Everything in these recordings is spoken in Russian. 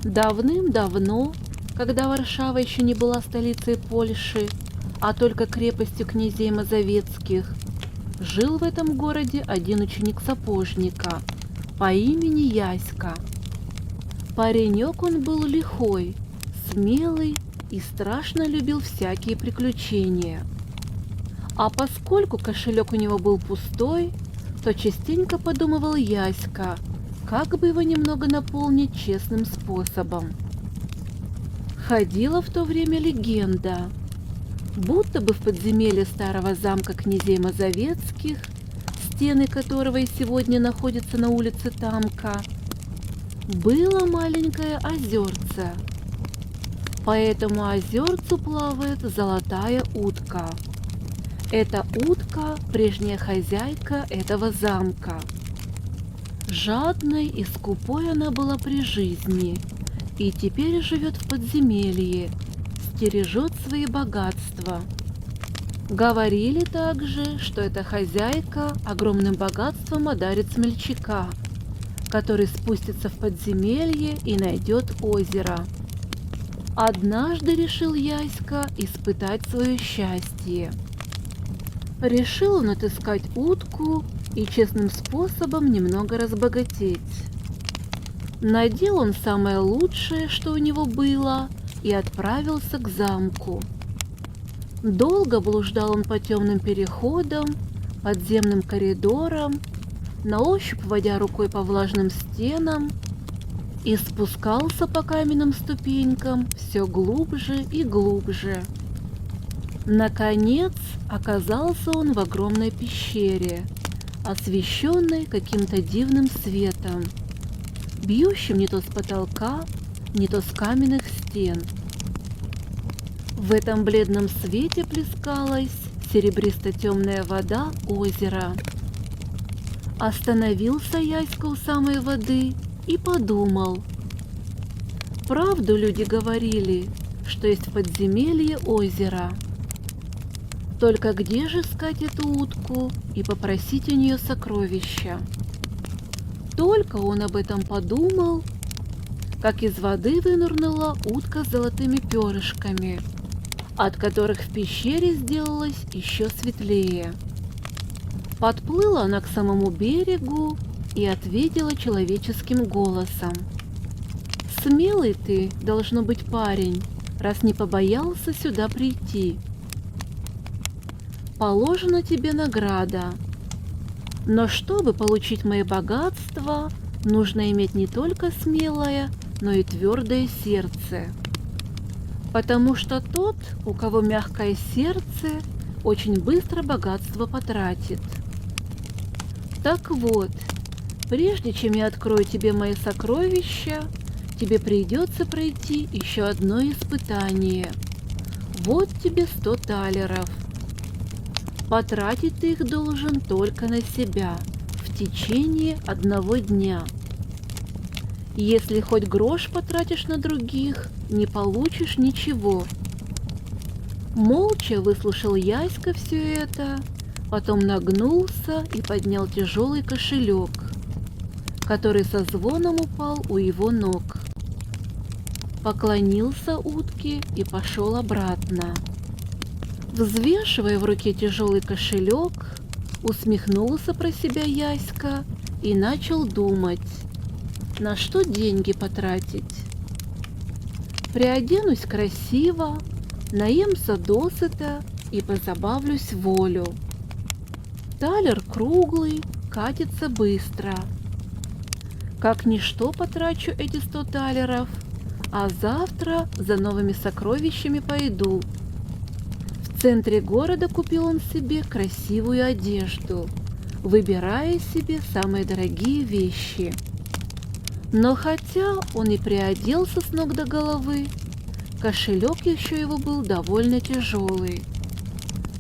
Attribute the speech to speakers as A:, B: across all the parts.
A: Давным-давно, когда Варшава еще не была столицей Польши, а только крепостью князей Мазовецких, жил в этом городе один ученик сапожника по имени Яська. Паренек он был лихой, смелый и страшно любил всякие приключения. А поскольку кошелек у него был пустой, то частенько подумывал Яська, как бы его немного наполнить честным способом. Ходила в то время легенда, будто бы в подземелье старого замка князей Мазовецких, стены которого и сегодня находятся на улице Тамка, было маленькое озерце. По этому озерцу плавает золотая утка. Эта утка – прежняя хозяйка этого замка. Жадной и скупой она была при жизни, и теперь живет в подземелье, стережет свои богатства. Говорили также, что эта хозяйка огромным богатством одарит смельчака, который спустится в подземелье и найдет озеро. Однажды решил Яська испытать свое счастье. Решил он отыскать утку и честным способом немного разбогатеть. Надел он самое лучшее, что у него было, и отправился к замку. Долго блуждал он по темным переходам, подземным коридорам, на ощупь водя рукой по влажным стенам, и спускался по каменным ступенькам все глубже и глубже. Наконец оказался он в огромной пещере, освещенной каким-то дивным светом, бьющим не то с потолка, не то с каменных стен. В этом бледном свете плескалась серебристо-темная вода озера. Остановился Яська у самой воды и подумал. Правду люди говорили, что есть в подземелье озеро. Только где же искать эту утку и попросить у нее сокровища? Только он об этом подумал, как из воды вынырнула утка с золотыми перышками, от которых в пещере сделалось еще светлее. Подплыла она к самому берегу и ответила человеческим голосом. «Смелый ты, должно быть, парень, раз не побоялся сюда прийти. Положена тебе награда. Но чтобы получить мои богатства, нужно иметь не только смелое, но и твердое сердце. Потому что тот, у кого мягкое сердце, очень быстро богатство потратит. Так вот, прежде чем я открою тебе мои сокровища, тебе придется пройти еще одно испытание. Вот тебе 100 талеров. Потратить ты их должен только на себя в течение одного дня. Если хоть грош потратишь на других, не получишь ничего». Молча выслушал Яська все это, потом нагнулся и поднял тяжелый кошелек, который со звоном упал у его ног. Поклонился утке и пошел обратно. Взвешивая в руке тяжелый кошелек, усмехнулся про себя Яська и начал думать, на что деньги потратить. Приоденусь красиво, наемся досыта и позабавлюсь в волю. Талер круглый, катится быстро. Как ничто потрачу эти 100 талеров, а завтра за новыми сокровищами пойду. В центре города купил он себе красивую одежду, выбирая себе самые дорогие вещи. Но хотя он и приоделся с ног до головы, кошелек еще его был довольно тяжелый.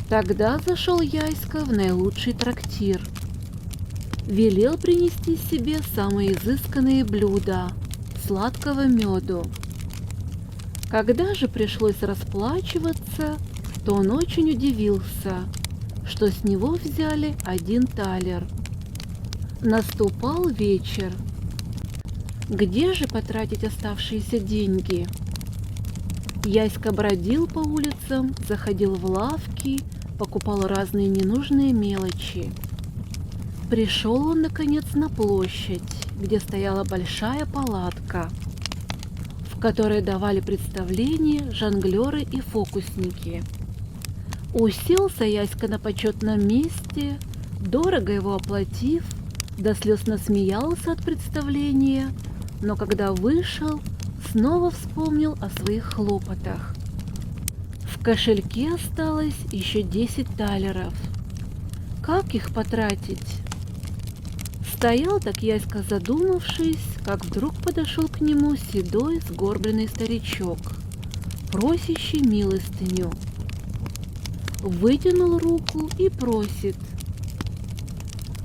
A: Тогда зашел Яська в наилучший трактир. Велел принести себе самые изысканные блюда, сладкого меду. Когда же пришлось расплачиваться, то он очень удивился, что с него взяли 1 талер. Наступал вечер. Где же потратить оставшиеся деньги? Яська бродил по улицам, заходил в лавки, покупал разные ненужные мелочи. Пришел он, наконец, на площадь, где стояла большая палатка, в которой давали представления жонглеры и фокусники. Уселся Яська на почетном месте, дорого его оплатив, до слез насмеялся от представления, но когда вышел, снова вспомнил о своих хлопотах. В кошельке осталось еще 10 талеров. Как их потратить? Стоял так Яська задумавшись, как вдруг подошел к нему седой сгорбленный старичок, просящий милостыню. Вытянул руку и просит: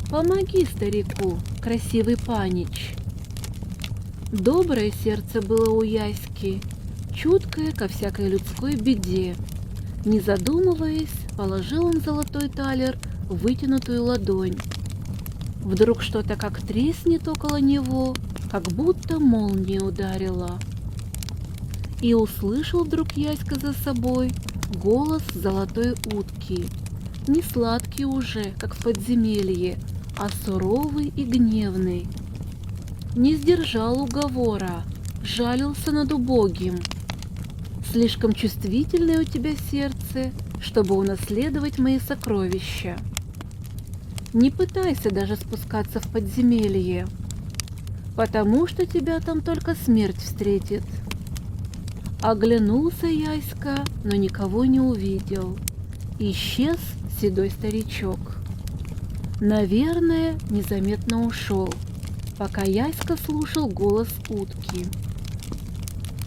A: «Помоги старику, красивый панич». Доброе сердце было у Яськи, чуткое ко всякой людской беде. Не задумываясь, положил он золотой талер в вытянутую ладонь. Вдруг что-то как треснет около него, как будто молния ударила. И услышал вдруг Яська за собой голос золотой утки, не сладкий уже, как в подземелье, а суровый и гневный. Не сдержал уговора, жалился над убогим. Слишком чувствительное у тебя сердце, чтобы унаследовать мои сокровища. Не пытайся даже спускаться в подземелье, потому что тебя там только смерть встретит. Оглянулся Яська, но никого не увидел. Исчез седой старичок. Наверное, незаметно ушел, пока Яська слушал голос утки.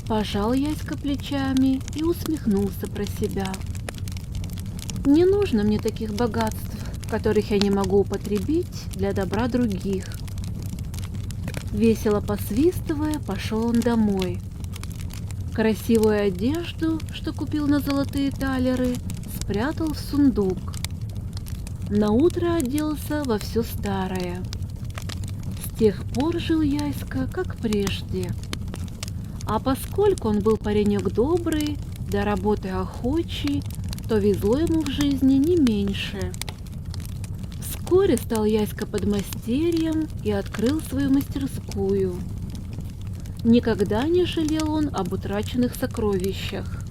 A: Пожал Яська плечами и усмехнулся про себя. Не нужно мне таких богатств, которых я не могу употребить для добра других. Весело посвистывая, пошел он домой. Красивую одежду, что купил на золотые талеры, спрятал в сундук. Наутро оделся во все старое. С тех пор жил Яська, как прежде. А поскольку он был паренек добрый, до работы охочий, то везло ему в жизни не меньше. Вскоре стал Яська подмастерьем и открыл свою мастерскую. Никогда не жалел он об утраченных сокровищах.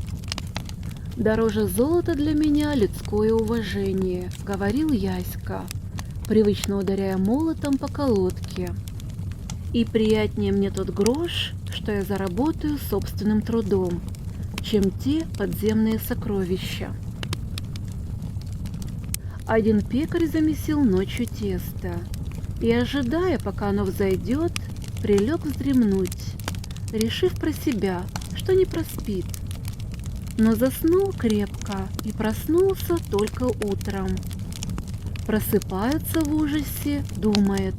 A: «Дороже золота для меня людское уважение», — говорил Яська, привычно ударяя молотом по колодке. «И приятнее мне тот грош, что я заработаю собственным трудом, чем те подземные сокровища». Один пекарь замесил ночью тесто и, ожидая, пока оно взойдет, прилег вздремнуть, решив про себя, что не проспит. Но заснул крепко и проснулся только утром. Просыпается в ужасе, думает: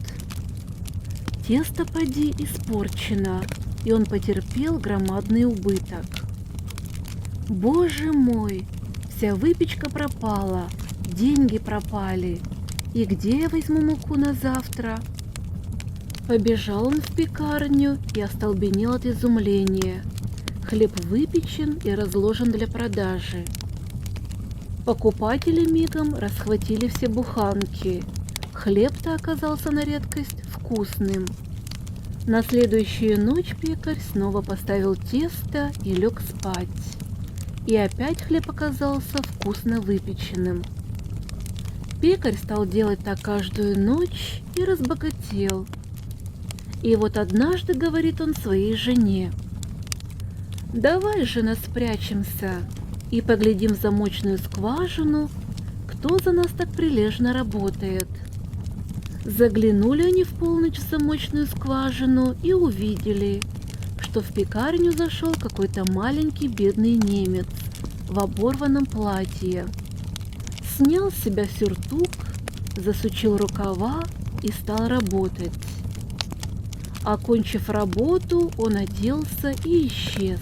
A: тесто поди испорчено, и он потерпел громадный убыток. Боже мой, вся выпечка пропала, деньги пропали, и где я возьму муку на завтра? Побежал он в пекарню и остолбенел от изумления. Хлеб выпечен и разложен для продажи. Покупатели мигом расхватили все буханки. Хлеб-то оказался на редкость вкусным. На следующую ночь пекарь снова поставил тесто и лег спать. И опять хлеб оказался вкусно выпеченным. Пекарь стал делать так каждую ночь и разбогател. И вот однажды говорит он своей жене: «Давай, жена, спрячемся и поглядим в замочную скважину, кто за нас так прилежно работает». Заглянули они в полночь в замочную скважину и увидели, что в пекарню зашел какой-то маленький бедный немец в оборванном платье. Снял с себя сюртук, засучил рукава и стал работать. Окончив работу, он оделся и исчез.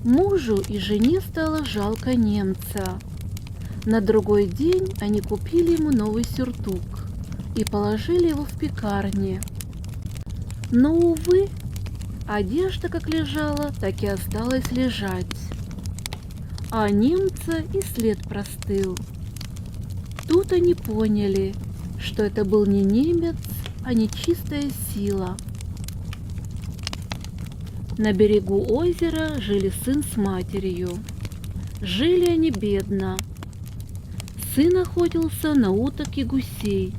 A: Мужу и жене стало жалко немца. На другой день они купили ему новый сюртук и положили его в пекарне. Но, увы, одежда как лежала, так и осталась лежать. А немца и след простыл. Тут они поняли, что это был не немец, а нечистая сила. На берегу озера жили сын с матерью. Жили они бедно. Сын охотился на уток и гусей.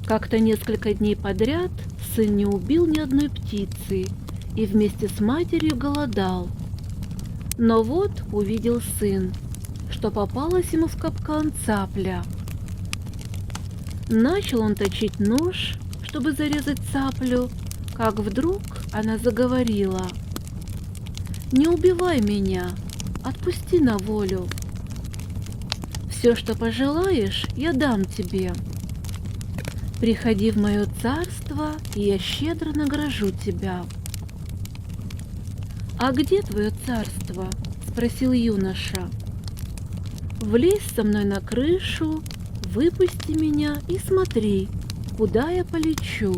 A: Как-то несколько дней подряд сын не убил ни одной птицы и вместе с матерью голодал. Но вот увидел сын, что попалась ему в капкан цапля. Начал он точить нож, чтобы зарезать цаплю, как вдруг она заговорила: «Не убивай меня, отпусти на волю. Все, что пожелаешь, я дам тебе. Приходи в мое царство, и я щедро награжу тебя». «А где твое царство?» — спросил юноша. «Влезь со мной на крышу, выпусти меня и смотри, куда я полечу».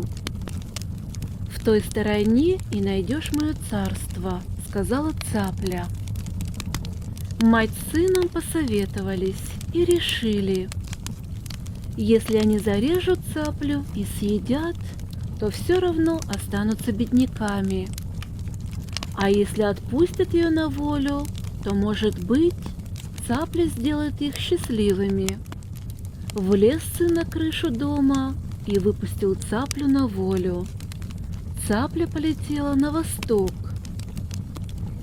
A: «В той стороне и найдешь мое царство», — сказала цапля. Мать с сыном посоветовались и решили: если они зарежут цаплю и съедят, то все равно останутся бедняками. А если отпустят ее на волю, то, может быть, цапля сделает их счастливыми. Влез сын на крышу дома и выпустил цаплю на волю. Цапля полетела на восток.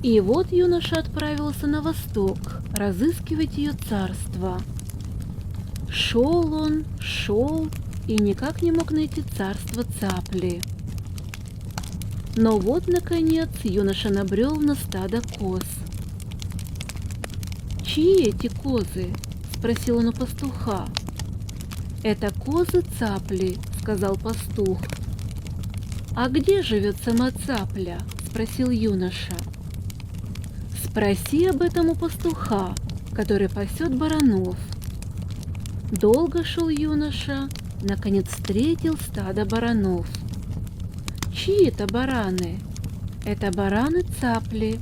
A: И вот юноша отправился на восток разыскивать ее царство. Шел он, шел и никак не мог найти царство цапли. Но вот, наконец, юноша набрел на стадо коз. «Чьи эти козы?» — спросил он у пастуха. «Это козы цапли», — сказал пастух. «А где живет сама цапля?» — спросил юноша. «Спроси об этом у пастуха, который пасет баранов». Долго шел юноша, наконец встретил стадо баранов. «Чьи это бараны?» «Это бараны цапли».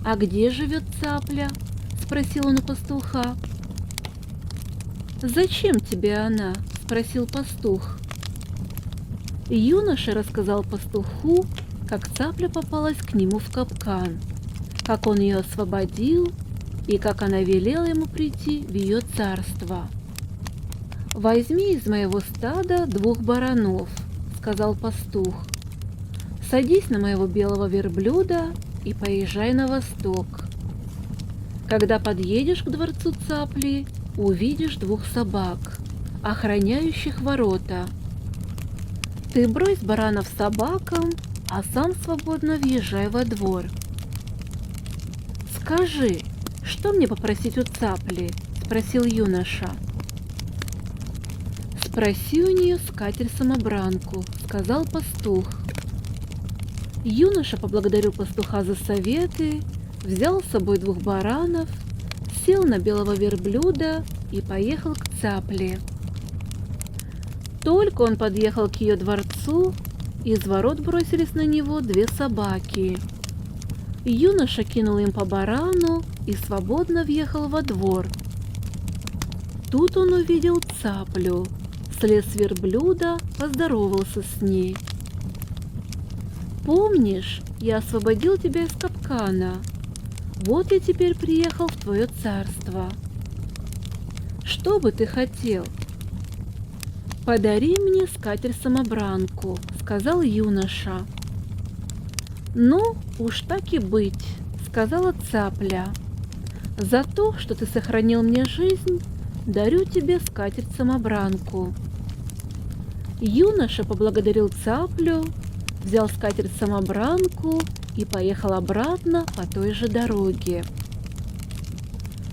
A: «А где живет цапля?» — спросил он у пастуха. «Зачем тебе она?» — спросил пастух. Юноша рассказал пастуху, как цапля попалась к нему в капкан, как он ее освободил и как она велела ему прийти в ее царство. «Возьми из моего стада 2 баранов», — сказал пастух. «Садись на моего белого верблюда и поезжай на восток. Когда подъедешь к дворцу цапли, увидишь 2 собак, охраняющих ворота. Ты брось баранов собакам, а сам свободно въезжай во двор. Скажи, что мне попросить у цапли?» — спросил юноша. «Спроси у нее скатерть-самобранку», — сказал пастух. Юноша поблагодарил пастуха за советы, взял с собой 2 баранов, сел на белого верблюда и поехал к цапле. Только он подъехал к ее дворцу, из ворот бросились на него 2 собаки. Юноша кинул им по барану и свободно въехал во двор. Тут он увидел цаплю, слез с верблюда, поздоровался с ней. «Помнишь, я освободил тебя из капкана? Вот я теперь приехал в твое царство. Что бы ты хотел?» «Подари мне скатерть-самобранку», — сказал юноша. «Ну, уж так и быть», — сказала цапля. «За то, что ты сохранил мне жизнь, дарю тебе скатерть-самобранку». Юноша поблагодарил цаплю, взял скатерть-самобранку и поехал обратно по той же дороге.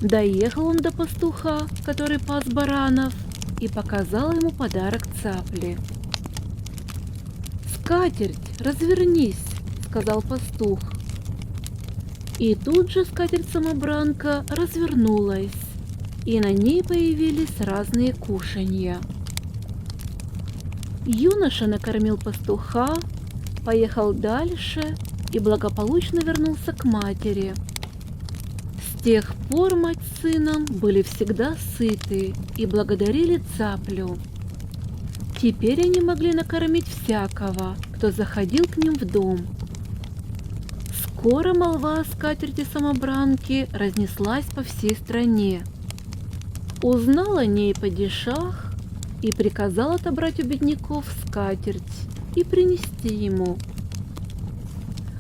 A: Доехал он до пастуха, который пас баранов, и показал ему подарок цапли. «Скатерть, развернись», — сказал пастух. И тут же скатерть-самобранка развернулась, и на ней появились разные кушанья. Юноша накормил пастуха, поехал дальше и благополучно вернулся к матери. С тех пор мать с сыном были всегда сыты и благодарили Цаплю. Теперь они могли накормить всякого, кто заходил к ним в дом. Скоро молва о скатерти-самобранке разнеслась по всей стране. Узнал о ней падишах и приказал отобрать у бедняков скатерть и принести ему.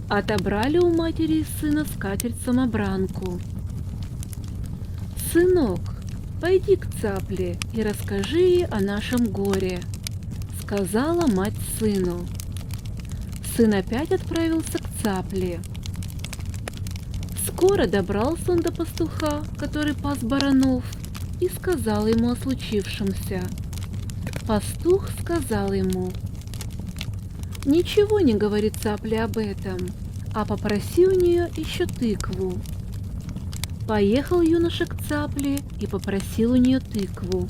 A: Отобрали у матери и сына скатерть-самобранку. «Сынок, пойди к Цапле и расскажи ей о нашем горе», — сказала мать сыну. Сын опять отправился к Цапле. Скоро добрался он до пастуха, который пас баранов, и сказал ему о случившемся. Пастух сказал ему: «Ничего не говори Цапле об этом, а попроси у нее еще тыкву». Поехал юноша к Цапле и попросил у нее тыкву.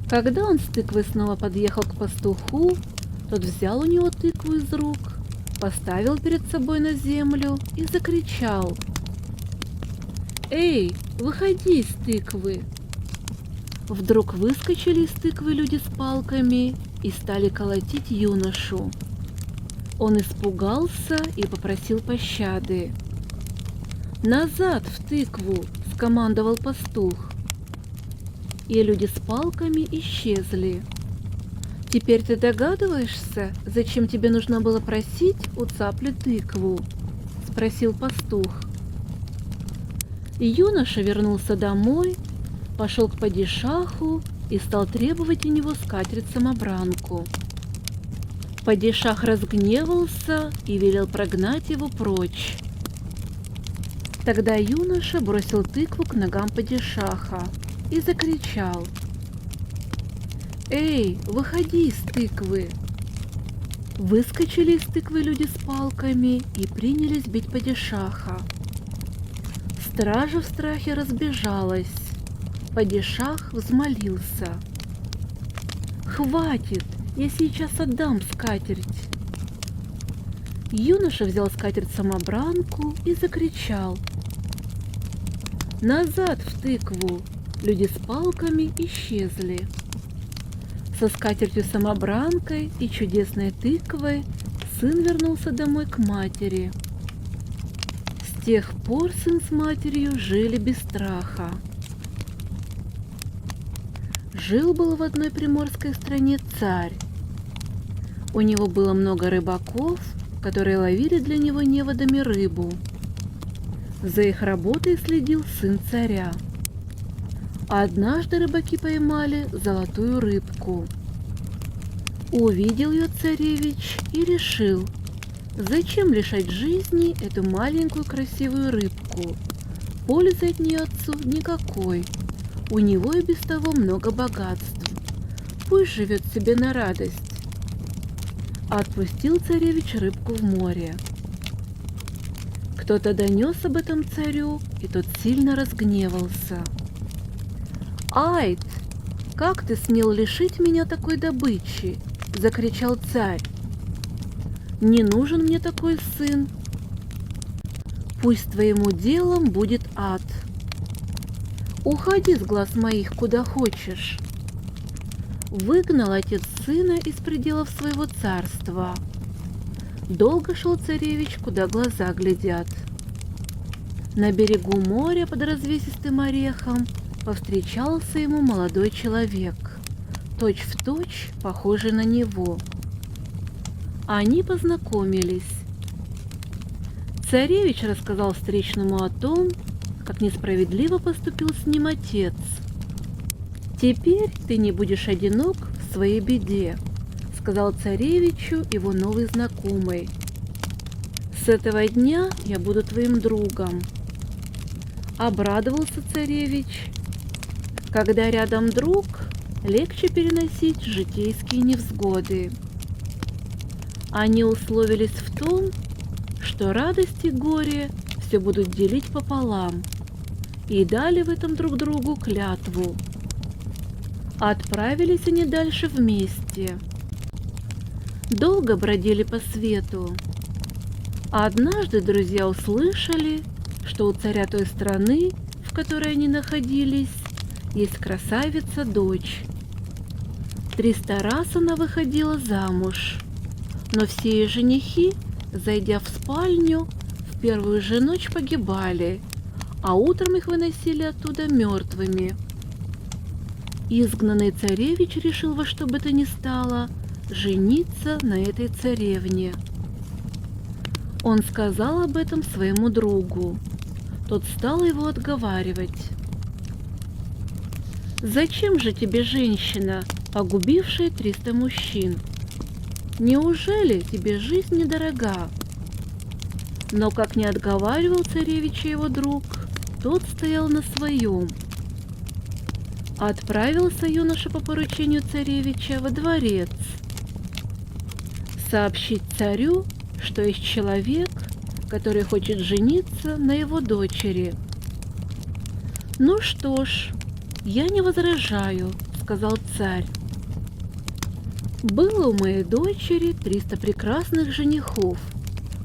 A: Когда он с тыквой снова подъехал к пастуху, тот взял у него тыкву из рук, поставил перед собой на землю и закричал: «Эй, выходи из тыквы!» Вдруг выскочили из тыквы люди с палками и стали колотить юношу. Он испугался и попросил пощады. «Назад в тыкву!» — скомандовал пастух. И люди с палками исчезли. «Теперь ты догадываешься, зачем тебе нужно было просить у Цапли тыкву?» — спросил пастух. Юноша вернулся домой, пошел к падишаху и стал требовать у него скатерть-самобранку. Падишах разгневался и велел прогнать его прочь. Тогда юноша бросил тыкву к ногам падишаха и закричал: «Эй, выходи из тыквы!» Выскочили из тыквы люди с палками и принялись бить падишаха. Стража в страхе разбежалась. Падишах взмолился: «Хватит, я сейчас отдам скатерть!» Юноша взял скатерть-самобранку и закричал: «Назад в тыкву!» Люди с палками исчезли. Со скатертью-самобранкой и чудесной тыквой сын вернулся домой к матери. С тех пор сын с матерью жили без страха. Жил-был в одной приморской стране царь. У него было много рыбаков, которые ловили для него неводами рыбу. За их работой следил сын царя. Однажды рыбаки поймали золотую рыбку. Увидел ее царевич и решил, зачем лишать жизни эту маленькую красивую рыбку. Пользы от нее отцу никакой. У него и без того много богатств. Пусть живет себе на радость. Отпустил царевич рыбку в море. Кто-то донес об этом царю, и тот сильно разгневался. «Айд, как ты смел лишить меня такой добычи?» — закричал царь. «Не нужен мне такой сын. Пусть твоему делом будет ад. Уходи с глаз моих куда хочешь». Выгнал отец сына из пределов своего царства. Долго шел царевич, куда глаза глядят. На берегу моря под развесистым орехом повстречался ему молодой человек, точь-в-точь похожий на него. Они познакомились. Царевич рассказал встречному о том, как несправедливо поступил с ним отец. «Теперь ты не будешь одинок в своей беде», — сказал царевичу его новый знакомый. «С этого дня я буду твоим другом». Обрадовался царевич. Когда рядом друг, легче переносить житейские невзгоды. Они условились в том, что радость и горе все будут делить пополам, и дали в этом друг другу клятву. Отправились они дальше вместе. долго бродили по свету. А однажды друзья услышали, что у царя той страны, в которой они находились, есть красавица-дочь. 300 раз она выходила замуж, но все ее женихи, зайдя в спальню, в первую же ночь погибали, а утром их выносили оттуда мертвыми. Изгнанный царевич решил во что бы то ни стало жениться на этой царевне. Он сказал об этом своему другу. Тот стал его отговаривать. «Зачем же тебе женщина, погубившая 300 мужчин? Неужели тебе жизнь недорога?» Но как не отговаривал царевича его друг, тот стоял на своем. Отправился юноша по поручению царевича во дворец сообщить царю, что есть человек, который хочет жениться на его дочери. «Ну что ж, я не возражаю», — сказал царь. «Было у моей дочери 300 прекрасных женихов,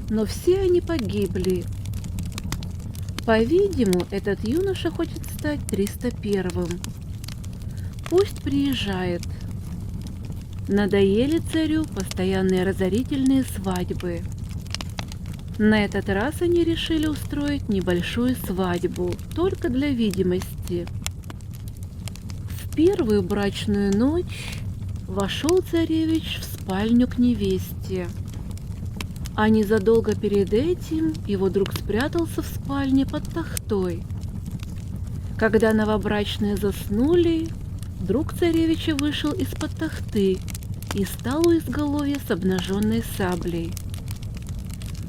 A: но все они погибли. По-видимому, этот юноша хочет стать 301-м. Пусть приезжает». Надоели царю постоянные разорительные свадьбы. На этот раз они решили устроить небольшую свадьбу, только для видимости. В первую брачную ночь вошел царевич в спальню к невесте. А незадолго перед этим его друг спрятался в спальне под тахтой. Когда новобрачные заснули, друг царевича вышел из-под тахты и стал у изголовья с обнаженной саблей.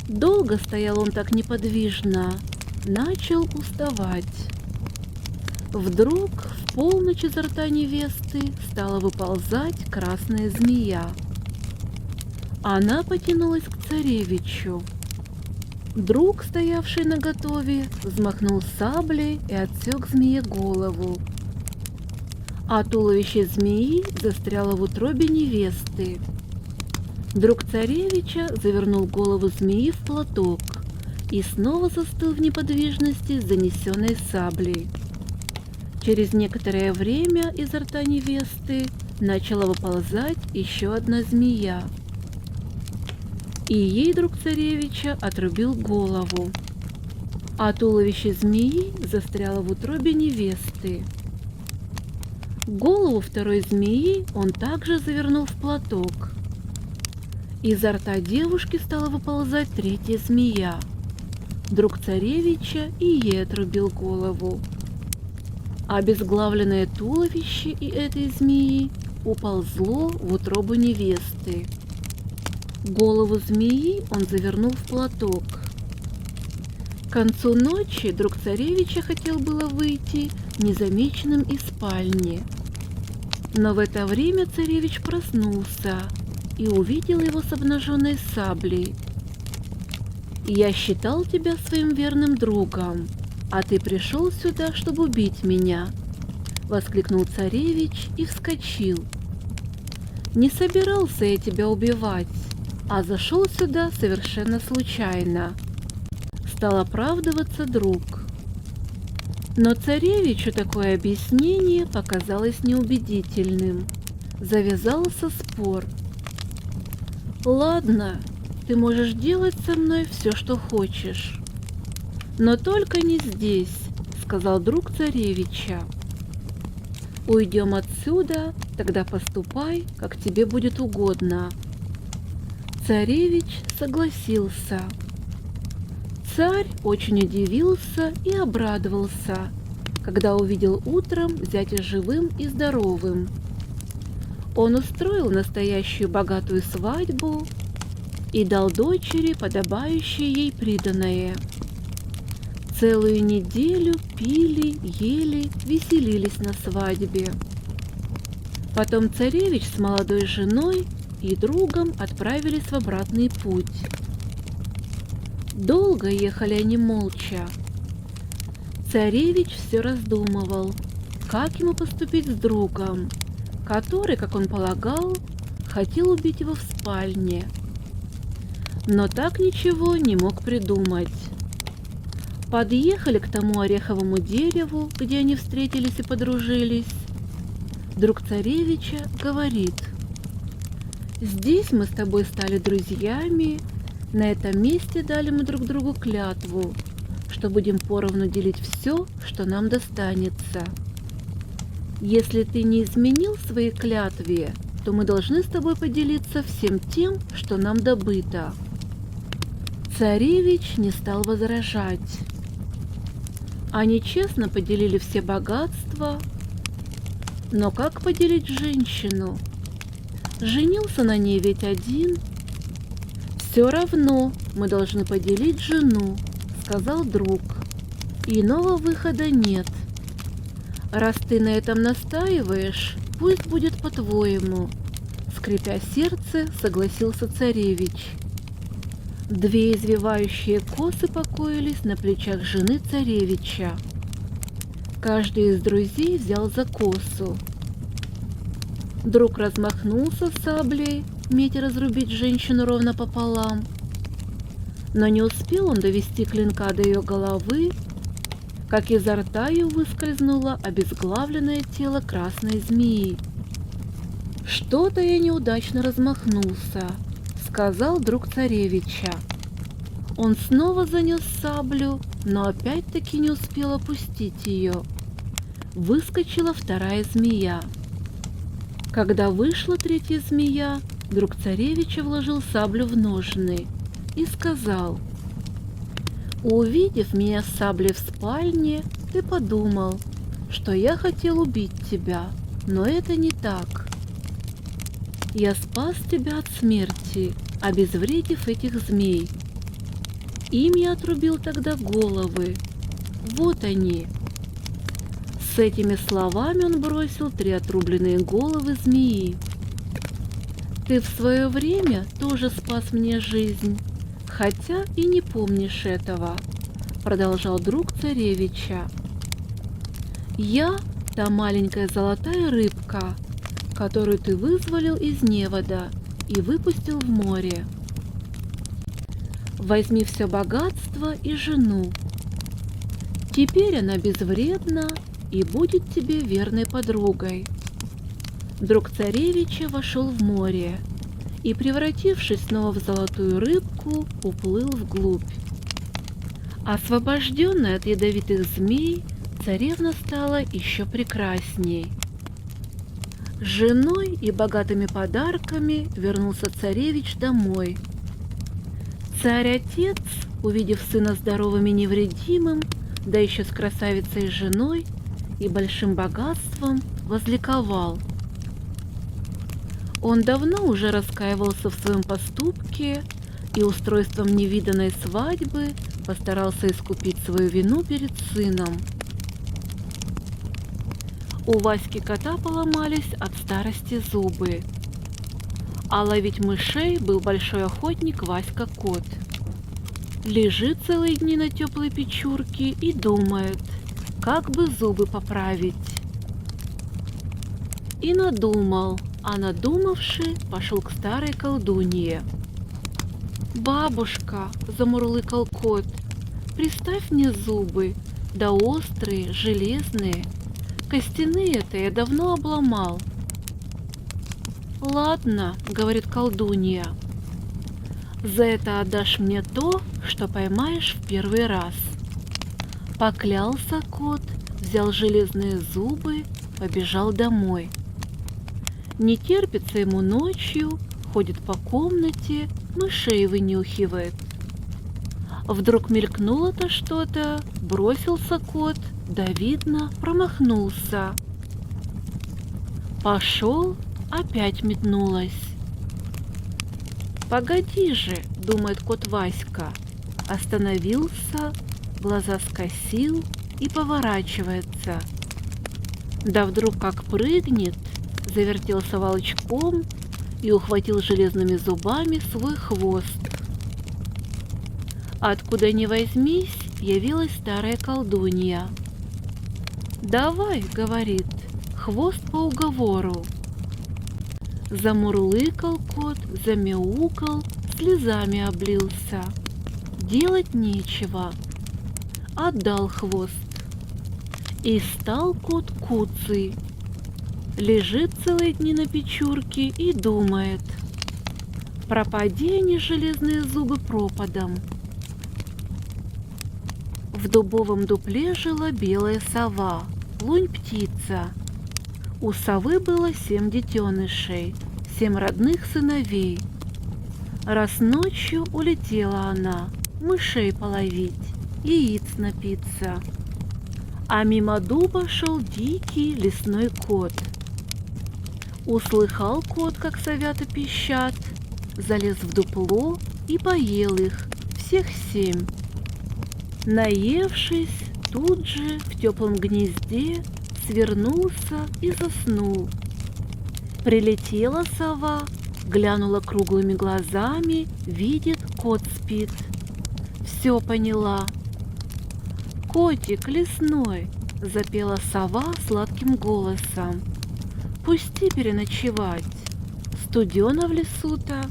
A: Долго стоял он так неподвижно, начал уставать. Вдруг в полночь изо рта невесты стала выползать красная змея. Она потянулась к царевичу. Друг, стоявший наготове, взмахнул саблей и отсек змее голову. А туловище змеи застряло в утробе невесты. Друг царевича завернул голову змеи в платок и снова застыл в неподвижности с занесенной саблей. Через некоторое время изо рта невесты начала выползать еще одна змея. И ей друг царевича отрубил голову, а туловище змеи застряло в утробе невесты. Голову второй змеи он также завернул в платок. Изо рта девушки стала выползать третья змея. Друг царевича и ей отрубил голову. Обезглавленное туловище и этой змеи уползло в утробу невесты. Голову змеи он завернул в платок. К концу ночи друг царевича хотел было выйти незамеченным из спальни. Но в это время царевич проснулся и увидел его с обнаженной саблей. «Я считал тебя своим верным другом, а ты пришел сюда, чтобы убить меня», — воскликнул царевич и вскочил. «Не собирался я тебя убивать, а зашел сюда совершенно случайно», — стал оправдываться друг. Но царевичу такое объяснение показалось неубедительным. Завязался спор. «Ладно, ты можешь делать со мной все, что хочешь, но только не здесь», — сказал друг царевича. «Уйдем отсюда, тогда поступай, как тебе будет угодно». Царевич согласился. Царь очень удивился и обрадовался, когда увидел утром зятя живым и здоровым. Он устроил настоящую богатую свадьбу и дал дочери подобающее ей приданое. Целую неделю пили, ели, веселились на свадьбе. Потом царевич с молодой женой и другом отправились в обратный путь. Долго ехали они молча. Царевич все раздумывал, как ему поступить с другом, который, как он полагал, хотел убить его в спальне, но так ничего не мог придумать. Подъехали к тому ореховому дереву, где они встретились и подружились. Друг царевича говорит: «Здесь мы с тобой стали друзьями, на этом месте дали мы друг другу клятву, что будем поровну делить все, что нам достанется. Если ты не изменил своей клятве, то мы должны с тобой поделиться всем тем, что нам добыто». Царевич не стал возражать. Они честно поделили все богатства, но как поделить женщину? Женился на ней ведь один. «Все равно мы должны поделить жену», — сказал друг. «Иного выхода нет. Раз ты на этом настаиваешь, пусть будет по-твоему», — скрипя сердце, согласился царевич. Две извивающие косы покоились на плечах жены царевича. Каждый из друзей взял за косу. Друг размахнулся саблей, метя разрубить женщину ровно пополам. Но не успел он довести клинка до ее головы, как изо рта ее выскользнуло обезглавленное тело красной змеи. «Что-то я неудачно размахнулся», — сказал друг царевича. Он снова занес саблю, но опять-таки не успел опустить ее. Выскочила вторая змея. Когда вышла третья змея, друг царевича вложил саблю в ножны и сказал: «Увидев меня с саблей в спальне, ты подумал, что я хотел убить тебя, но это не так. Я спас тебя от смерти, обезвредив этих змей. Им я отрубил тогда головы. Вот они». С этими словами он бросил 3 отрубленные головы змеи. «Ты в свое время тоже спас мне жизнь, хотя и не помнишь этого», — продолжал друг царевича. «Я — та маленькая золотая рыбка, которую ты вызволил из невода и выпустил в море. Возьми все богатство и жену. Теперь она безвредна и будет тебе верной подругой». Друг царевича вошел в море и, превратившись снова в золотую рыбку, уплыл вглубь. Освобожденная от ядовитых змей, царевна стала еще прекрасней. С женой и богатыми подарками вернулся царевич домой. Царь-отец, увидев сына здоровым и невредимым, да еще с красавицей женой и большим богатством, возликовал. Он давно уже раскаивался в своем поступке и устройством невиданной свадьбы постарался искупить свою вину перед сыном. У Васьки кота поломались от старости зубы, а ловить мышей был большой охотник Васька кот. Лежит целые дни на теплой печурке и думает, как бы зубы поправить. И надумал, а надумавши, пошел к старой колдунье. «Бабушка», — замурлыкал кот, — «приставь мне зубы, да острые, железные. Костяные-то я давно обломал». «Ладно», — говорит колдунья, — «за это отдашь мне то, что поймаешь в первый раз». Поклялся кот, взял железные зубы, побежал домой. Не терпится ему ночью, ходит по комнате, мышей вынюхивает. Вдруг мелькнуло-то что-то, бросился кот, да видно, промахнулся. Пошел, опять метнулась. «Погоди же», — думает кот Васька, остановился, глаза скосил и поворачивается. Да вдруг как прыгнет, завертелся волчком и ухватил железными зубами свой хвост. Откуда ни возьмись, явилась старая колдунья. «Давай, — говорит, — хвост по уговору». Замурлыкал кот, замяукал, слезами облился. Делать нечего. Отдал хвост. И стал кот куцый. Лежит целые дни на печурке и думает. Пропади они, железные зубы, пропадом. В дубовом дупле жила белая сова, лунь-птица. У совы было 7 детенышей, 7 родных сыновей. Раз ночью улетела она мышей половить, яиц напиться. А мимо дуба шел дикий лесной кот. Услыхал кот, как совята пищат, залез в дупло и поел их, всех 7. Наевшись, тут же в теплом гнезде свернулся и заснул. Прилетела сова, глянула круглыми глазами, видит, кот спит. Все поняла. «Котик лесной!» — запела сова сладким голосом. «Пусти переночевать, студено в лесу-то».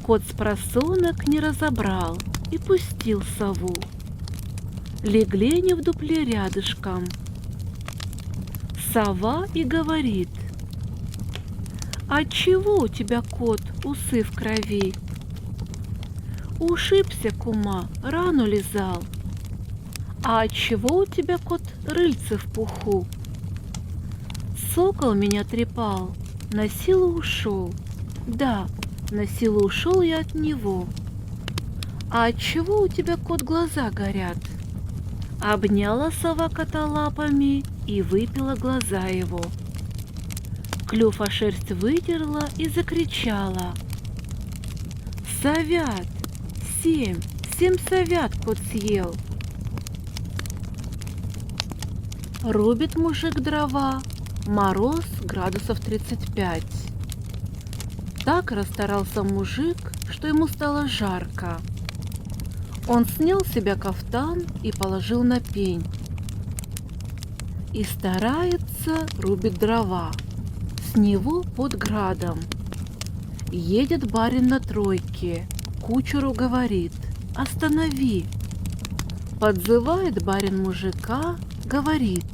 A: Кот спросонок не разобрал и пустил сову. Легли они в дупле рядышком. Сова и говорит: «Отчего у тебя, кот, усы в крови?» «Ушибся, кума, рану лизал». «А отчего у тебя, кот, рыльце в пуху?» «Сокол меня трепал, на силу ушел». «Да, на силу ушел я от него». «А отчего у тебя, кот, глаза горят?» Обняла сова кота лапами и выпила глаза его. Клюв о шерсть вытерла и закричала: «Совят! 7 совят кот съел!» Рубит мужик дрова, мороз градусов 35. Так расстарался мужик, что ему стало жарко. Он снял с себя кафтан и положил на пень. И старается, рубит дрова. С него под градом. Едет барин на тройке, кучеру говорит: «Останови!» Подзывает барин мужика, говорит: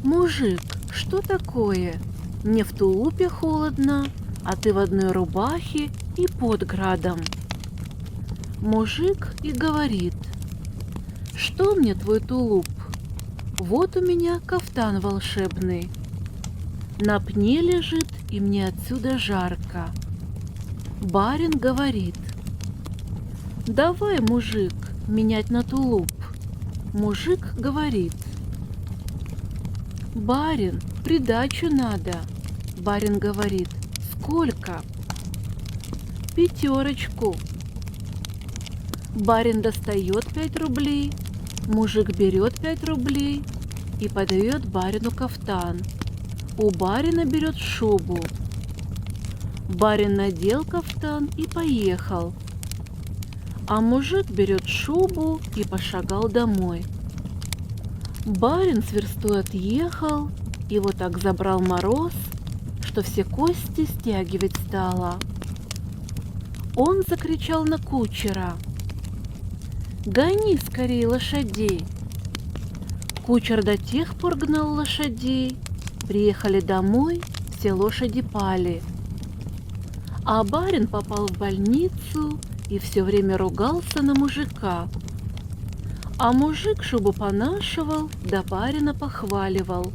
A: «Мужик, что такое? Мне в тулупе холодно, а ты в одной рубахе и под градом». Мужик и говорит: «Что мне твой тулуп? Вот у меня кафтан волшебный. На пне лежит, и мне отсюда жарко». Барин говорит: «Давай, мужик, менять на тулуп». Мужик говорит: «Барин, придачу надо». Барин говорит: «Сколько?» «5». Барин достает 5 рублей, мужик берет 5 рублей и подает барину кафтан. У барина берет шубу. Барин надел кафтан и поехал, а мужик берет шубу и пошагал домой. Барин с верстой отъехал, его так забрал мороз, что все кости стягивать стало. Он закричал на кучера: «Гони скорее лошадей!» Кучер до тех пор гнал лошадей, приехали домой, все лошади пали. А барин попал в больницу и все время ругался на мужика. А мужик шубу понашивал, да барина похваливал.